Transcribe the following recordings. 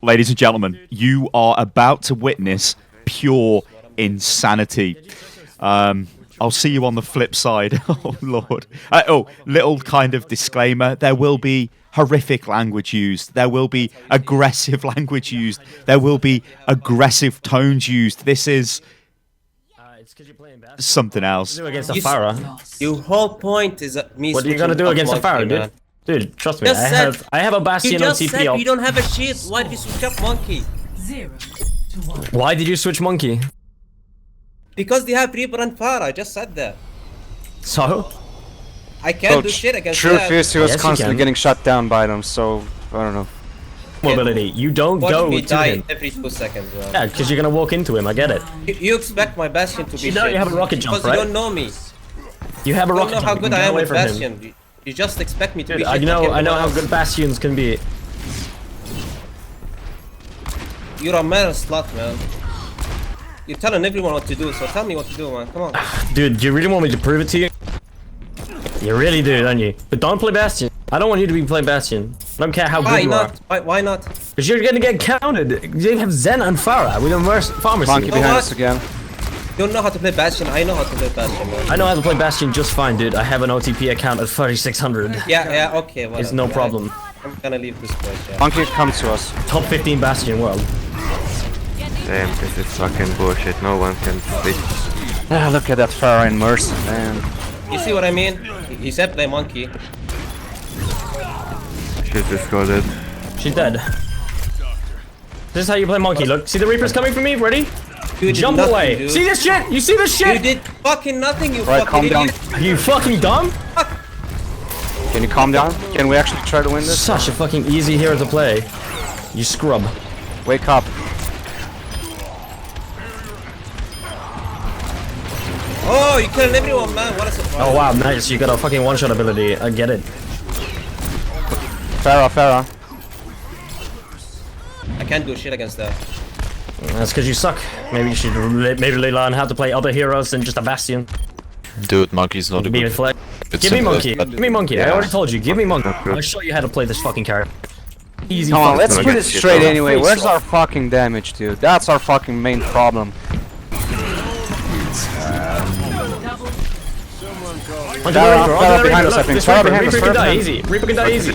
ladies and gentlemen, you are about to witness pure insanity. I'll see you on the flip side. Oh, Lord. Little kind of disclaimer. There will be horrific language used. There will be aggressive language used. There will be aggressive tones used. This is something else. Against a Farah. Your whole point is me. What are you gonna do against a Farah, dude? Dude, trust me. I have a Bastion on TP. You just said you don't have a shield. Why did you switch up Monkey? 0 to 1. Why did you switch Monkey? Because they have Reaper and Farah. I just said that. So? I can't do shit against that. Truth is, he was constantly getting shut down by them, so I don't know. Mobility. You don't go to die him. every 2 seconds. Yeah, because you're gonna walk into him. I get it. You expect my Bastion to be shit. You have a rocket jump, because right? you don't know me. You have a rocket jump. You don't know how good I am with Bastion. Bastion. You just expect me to Dude, be shit. I know how good Bastions can be. You're a man slut, man. You're telling everyone what to do, so tell me what to do, man. Come on. Dude, do you really want me to prove it to you? You really do, don't you? But don't play Bastion. I don't want you to be playing Bastion. I don't care how good you are. Why not? Because you're gonna get counted. You have Zen and Farah with a pharmacy. Monkey behind us again. You don't know how to play Bastion. I know how to play Bastion, man. I know how to play Bastion just fine, dude. I have an OTP account at 3600. Yeah, okay. Whatever. It's no problem. I'm gonna leave this place, yeah. Monkey, come to us. Top 15 Bastion world. Damn, this is fucking bullshit. No one can switch. Ah, look at that Farah in Mercy, man. You see what I mean? He said play Monkey. She's discarded. She's dead. This is how you play Monkey. Look, see the Reapers coming for me? Ready? You jump nothing, away. Dude. See this shit? You see this shit? You did fucking nothing, you Right, fucking calm idiot. down. Are you fucking dumb? Can you calm down? Can we actually try to win this? Such a fucking easy hero to play. You scrub. Wake up. Oh, you killed everyone, man. What a surprise. Oh wow, nice. You got a fucking one-shot ability. I get it. Farah. I can't do shit against that. That's because you suck. Maybe you should learn how to play other heroes than just a Bastion. Dude, Monkey's not a good... Give me Monkey. Give me Monkey. I already told you. Give me Monkey. I'll show you how to play this fucking character. Easy. Come on, let's put it straight anyway. Where's our fucking damage, dude? That's our fucking main problem. Farah behind us, I think. Farah behind us. Reaper can die easy. Reaper can die easy.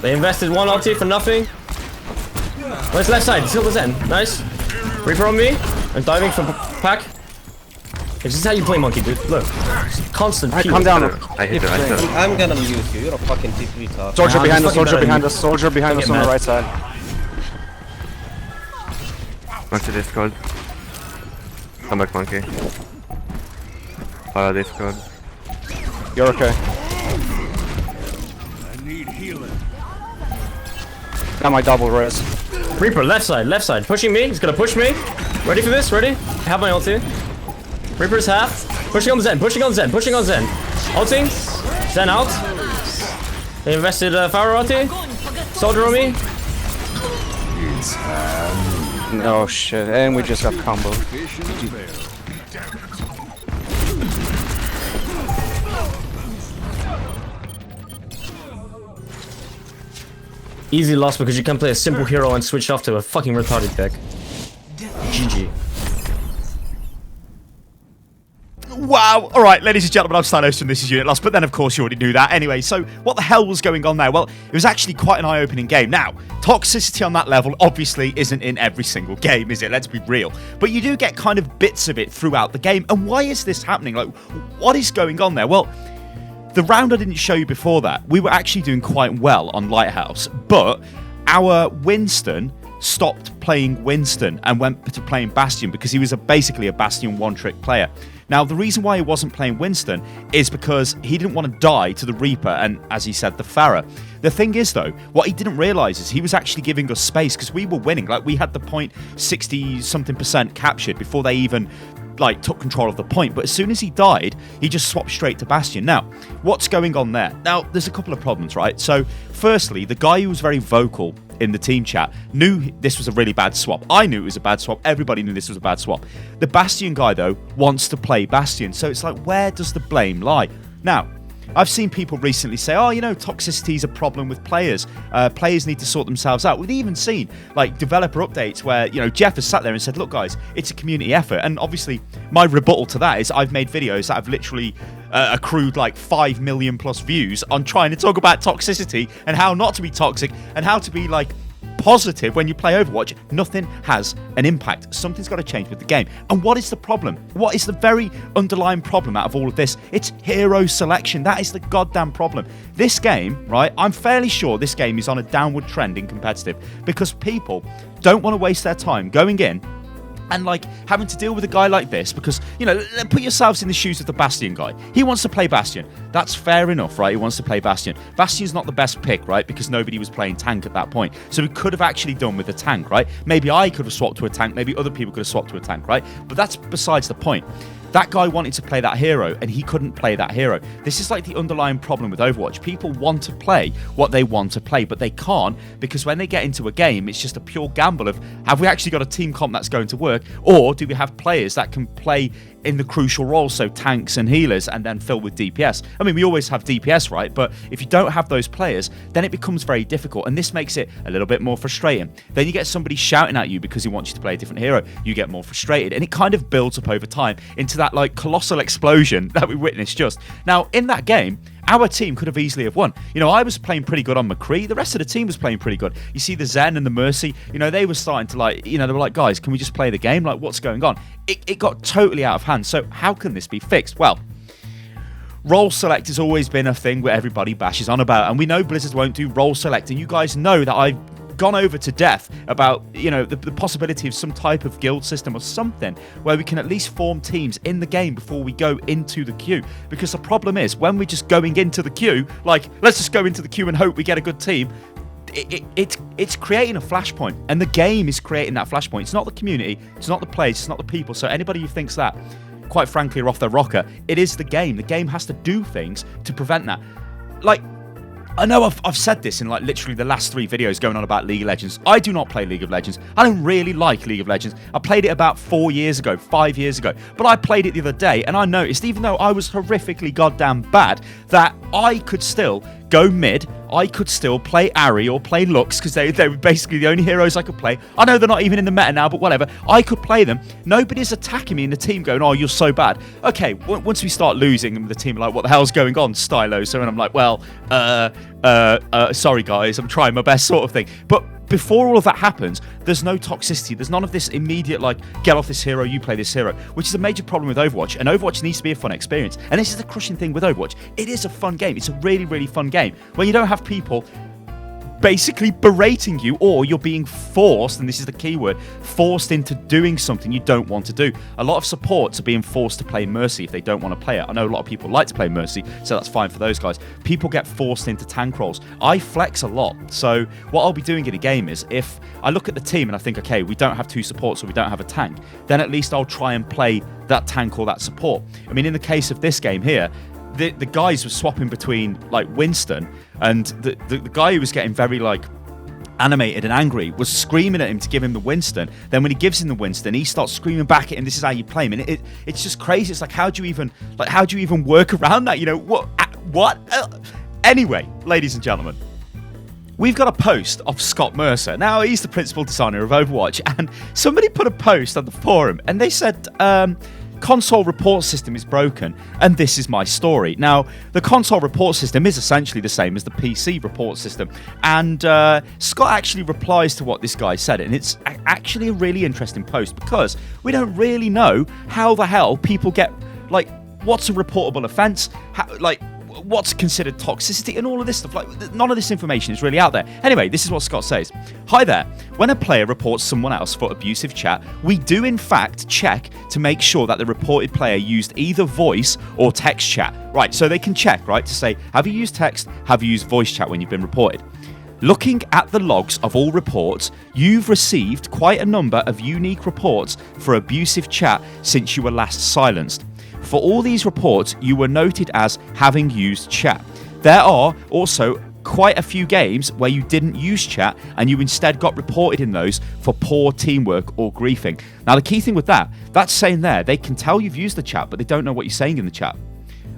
They invested one ulti for nothing. Where's left side? Still the Zen. Nice. Reaper on me. I'm diving for pack. This is how you play Monkey, dude. Look. Constant Alright, calm down. I hit her. I'm gonna mute you. You're a fucking TP retard. Soldier behind us, soldier behind us, soldier behind us on the right side. Monkey discard. Come back, Monkey. Farah discard. You're okay. Got my double res. Reaper, left side. Pushing me. He's gonna push me. Ready for this? Ready? I have my ulti. Reaper's half. Pushing on Zen. Ulting. Zen out. They invested Farah ulti. Soldier on me. No shit, and we just got combo. Easy loss because you can play a simple hero and switch off to a fucking retarded deck. GG. Wow. All right, ladies and gentlemen, I'm Stylosa and this is Unit Loss, but then of course you already knew that. Anyway, so what the hell was going on there? Well, it was actually quite an eye-opening game. Now, toxicity on that level obviously isn't in every single game, is it? Let's be real. But you do get kind of bits of it throughout the game. And why is this happening? Like, what is going on there? Well, the round I didn't show you before that, we were actually doing quite well on Lighthouse, but our Winston stopped playing Winston and went to playing Bastion because he was basically a Bastion one-trick player. Now, the reason why he wasn't playing Winston is because he didn't want to die to the Reaper and, as he said, the Farah. The thing is, though, what he didn't realise is he was actually giving us space because we were winning. Like, we had the point 60-something% captured before they even took control of the point. But as soon as he died, he just swapped straight to Bastion. Now, what's going on there? Now, there's a couple of problems, right? So, firstly, the guy who was very vocal in the team chat knew this was a really bad swap. I knew it was a bad swap. Everybody knew this was a bad swap. The Bastion guy, though, wants to play Bastion. So it's like, where does the blame lie? Now, I've seen people recently say, oh, you know, toxicity is a problem with players. Players need to sort themselves out. We've even seen like developer updates where, you know, Jeff has sat there and said, look, guys, it's a community effort. And obviously my rebuttal to that is I've made videos that have literally accrued like 5 million plus views on trying to talk about toxicity and how not to be toxic and how to be like positive when you play Overwatch. Nothing has an impact. Something's got to change with the game. And what is the problem? What is the very underlying problem out of all of this? It's hero selection. That is the goddamn problem. This game, right, I'm fairly sure this game is on a downward trend in competitive because people don't want to waste their time going in and like having to deal with a guy like this because, you know, put yourselves in the shoes of the Bastion guy. He wants to play Bastion. That's fair enough, right? He wants to play Bastion. Bastion's not the best pick, right? Because nobody was playing tank at that point. So we could have actually done with a tank, right? Maybe I could have swapped to a tank. Maybe other people could have swapped to a tank, right? But that's besides the point. That guy wanted to play that hero, and he couldn't play that hero. This is like the underlying problem with Overwatch. People want to play what they want to play, but they can't because when they get into a game, it's just a pure gamble of, have we actually got a team comp that's going to work, or do we have players that can play in the crucial roles, so tanks and healers, and then fill with DPS. I mean, we always have DPS, right? But if you don't have those players, then it becomes very difficult, and this makes it a little bit more frustrating. Then you get somebody shouting at you because he wants you to play a different hero. You get more frustrated, and it kind of builds up over time into that like colossal explosion that we witnessed just now in that game. Our team could have easily have won. You know, I was playing pretty good on McCree. The rest of the team was playing pretty good. You see the Zen and the Mercy, you know, they were starting to like, you know, they were like, guys, can we just play the game? Like, what's going on? It got totally out of hand. So how can this be fixed? Well, role select has always been a thing where everybody bashes on about. And we know Blizzard won't do role select. And you guys know that I've gone over to death about, you know, the possibility of some type of guild system or something where we can at least form teams in the game before we go into the queue. Because the problem is when we're just going into the queue, like, let's just go into the queue and hope we get a good team, it's creating a flashpoint, and the game is creating that flashpoint. It's not the community, it's not the players, it's not the people. So anybody who thinks that, quite frankly, are off their rocker. It is the game. The game has to do things to prevent that. Like, I know I've said this in like literally the last 3 videos going on about League of Legends. I do not play League of Legends. I don't really like League of Legends. I played it about 4 years ago, 5 years ago. But I played it the other day and I noticed, even though I was horrifically goddamn bad, that I could still go mid. I could still play Ari or play Lux because they were basically the only heroes I could play. I know they're not even in the meta now, but whatever. I could play them. Nobody's attacking me in the team going, oh, you're so bad. Okay, once we start losing and the team are like, what the hell's going on, Stylosa? And I'm like, well, sorry guys, I'm trying my best sort of thing. But before all of that happens, there's no toxicity. There's none of this immediate, like, get off this hero, you play this hero, which is a major problem with Overwatch. And Overwatch needs to be a fun experience. And this is the crushing thing with Overwatch. It is a fun game. It's a really, really fun game. When you don't have people basically berating you, or you're being forced, and this is the key word, forced into doing something you don't want to do. A lot of supports are being forced to play Mercy if they don't want to play it. I know a lot of people like to play Mercy, so that's fine for those guys. People get forced into tank roles. I flex a lot, so what I'll be doing in a game is, if I look at the team and I think, okay, we don't have 2 supports or we don't have a tank, then at least I'll try and play that tank or that support. I mean, in the case of this game here, the guys were swapping between like Winston, and the guy who was getting very like animated and angry was screaming at him to give him the Winston. Then when he gives him the Winston, he starts screaming back at him, this is how you play him. And it's just crazy. It's like, how do you even work around that? You know, what? Anyway, ladies and gentlemen, we've got a post of Scott Mercer. Now, he's the principal designer of Overwatch, and somebody put a post on the forum and they said, console report system is broken, and this is my story. Now, the console report system is essentially the same as the PC report system, and Scott actually replies to what this guy said, and it's actually a really interesting post because we don't really know how the hell people get, like, what's a reportable offense, what's considered toxicity, and all of this stuff. Like, none of this information is really out there. Anyway, this is what Scott says. Hi there. When a player reports someone else for abusive chat, we do in fact check to make sure that the reported player used either voice or text chat. Right, so they can check, right, to say, have you used text, have you used voice chat when you've been reported? Looking at the logs of all reports, you've received quite a number of unique reports for abusive chat since you were last silenced. For all these reports, you were noted as having used chat. There are also quite a few games where you didn't use chat and you instead got reported in those for poor teamwork or griefing. Now, the key thing with that's saying there, they can tell you've used the chat, but they don't know what you're saying in the chat.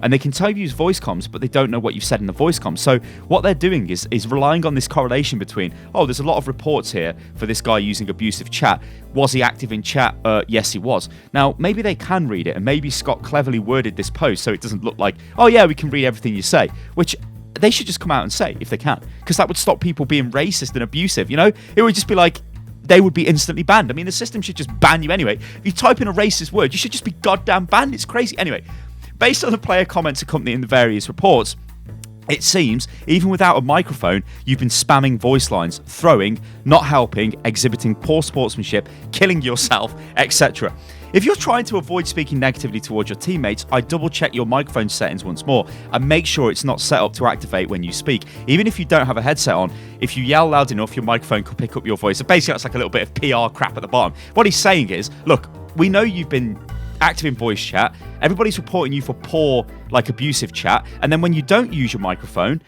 and they can tell you use voice comms, but they don't know what you've said in the voice comms. So what they're doing is relying on this correlation between, oh, there's a lot of reports here for this guy using abusive chat. Was he active in chat? Yes, he was. Now, maybe they can read it, and maybe Scott cleverly worded this post so it doesn't look like, oh yeah, we can read everything you say, which they should just come out and say if they can, because that would stop people being racist and abusive, you know? It would just be like, they would be instantly banned. I mean, the system should just ban you anyway. If you type in a racist word, you should just be goddamn banned. It's crazy. Anyway, based on the player comments accompanying the various reports, it seems, even without a microphone, you've been spamming voice lines, throwing, not helping, exhibiting poor sportsmanship, killing yourself, etc. If you're trying to avoid speaking negatively towards your teammates, I double check your microphone settings once more and make sure it's not set up to activate when you speak. Even if you don't have a headset on, if you yell loud enough, your microphone could pick up your voice. So basically, that's like a little bit of PR crap at the bottom. What he's saying is, look, we know you've been active in voice chat. Everybody's reporting you for poor, like, abusive chat. And then when you don't use your microphone,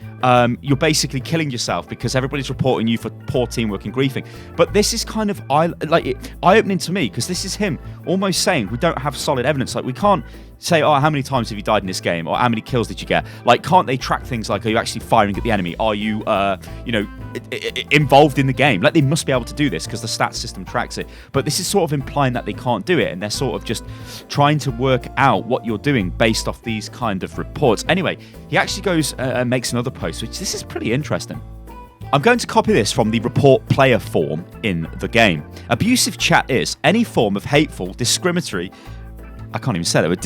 you're basically killing yourself because everybody's reporting you for poor teamwork and griefing. But this is kind of eye-opening to me, because this is him almost saying we don't have solid evidence. Like, we can't say, oh, how many times have you died in this game? Or how many kills did you get? Like, can't they track things like, are you actually firing at the enemy? Are you, involved in the game? Like, they must be able to do this because the stats system tracks it. But this is sort of implying that they can't do it, and they're sort of just trying to work out what you're doing based off these kind of reports. Anyway, he actually goes and makes another post, which this is pretty interesting. I'm going to copy this from the report player form in the game. Abusive chat is any form of hateful, discriminatory, I can't even say that, but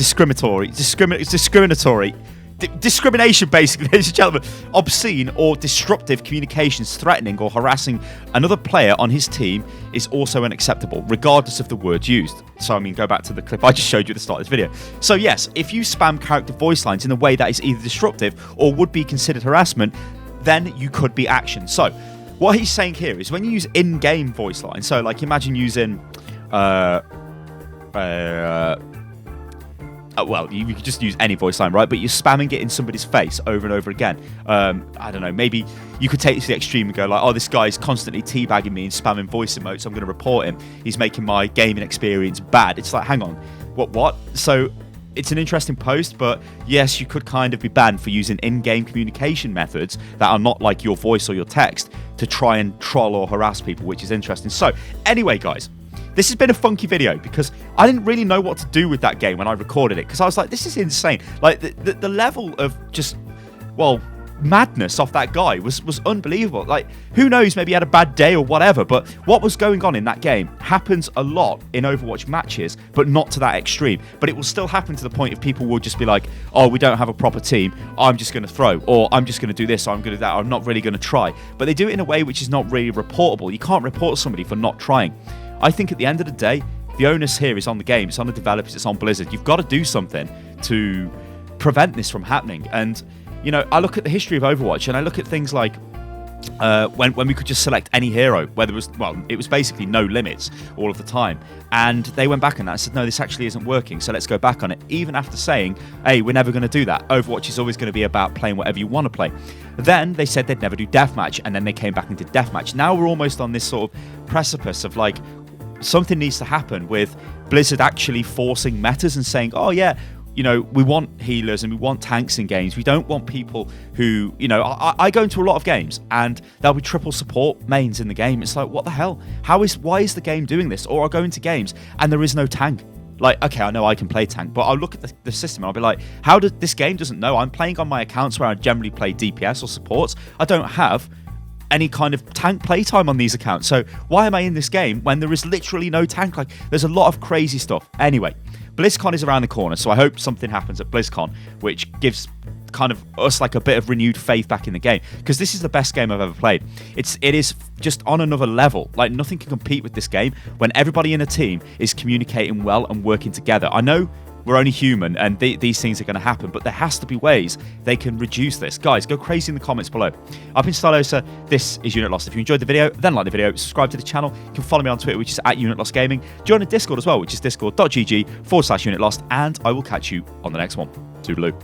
discrimination, basically, ladies and gentlemen, obscene or disruptive communications threatening or harassing another player on his team is also unacceptable, regardless of the words used. So, I mean, go back to the clip I just showed you at the start of this video. So, yes, if you spam character voice lines in a way that is either disruptive or would be considered harassment, then you could be actioned. So, what he's saying here is when you use in-game voice lines, so, like, imagine using, well, you could just use any voice line, right? But you're spamming it in somebody's face over and over again. I don't know, maybe you could take it to the extreme and go like, oh, this guy's constantly teabagging me and spamming voice emotes, so I'm going to report him. He's making my gaming experience bad. It's like, hang on, what? So it's an interesting post, but yes, you could kind of be banned for using in-game communication methods that are not like your voice or your text to try and troll or harass people, which is interesting. So anyway, guys, this has been a funky video because I didn't really know what to do with that game when I recorded it, because I was like, this is insane. Like, the level of just, well, madness off that guy was unbelievable. Like, who knows, maybe he had a bad day or whatever, but what was going on in that game happens a lot in Overwatch matches, but not to that extreme. But it will still happen to the point of people will just be like, oh, we don't have a proper team, I'm just going to throw, or I'm just going to do this, or I'm going to do that, or I'm not really going to try. But they do it in a way which is not really reportable. You can't report somebody for not trying. I think at the end of the day, the onus here is on the game, it's on the developers, it's on Blizzard. You've got to do something to prevent this from happening. And, you know, I look at the history of Overwatch and I look at things like when we could just select any hero, where there was, well, it was basically no limits all of the time. And they went back on that and said, no, this actually isn't working, so let's go back on it. Even after saying, hey, we're never going to do that. Overwatch is always going to be about playing whatever you want to play. Then they said they'd never do deathmatch, and then they came back and did deathmatch. Now we're almost on this sort of precipice of like, something needs to happen with Blizzard actually forcing metas and saying, oh yeah, you know, we want healers and we want tanks in games. We don't want people who, you know, I go into a lot of games and there'll be triple support mains in the game. It's like, what the hell? Why is the game doing this? Or I'll go into games and there is no tank. Like, okay, I know I can play tank, but I'll look at the system and I'll be like, how did this game doesn't know? I'm playing on my accounts where I generally play DPS or supports. I don't have any kind of tank playtime on these accounts. So why am I in this game when there is literally no tank? Like, there's a lot of crazy stuff. Anyway, BlizzCon is around the corner, so I hope something happens at BlizzCon which gives kind of us like a bit of renewed faith back in the game, because this is the best game I've ever played. It is just on another level. Like, nothing can compete with this game when everybody in a team is communicating well and working together. I know we're only human and these things are going to happen, but there has to be ways they can reduce this. Guys, go crazy in the comments below. I've been Stylosa. This is Unit Lost. If you enjoyed the video, then like the video, subscribe to the channel. You can follow me on Twitter, which is @UnitLostGaming. Join the Discord as well, which is discord.gg/UnitLost, and I will catch you on the next one. Toodaloo.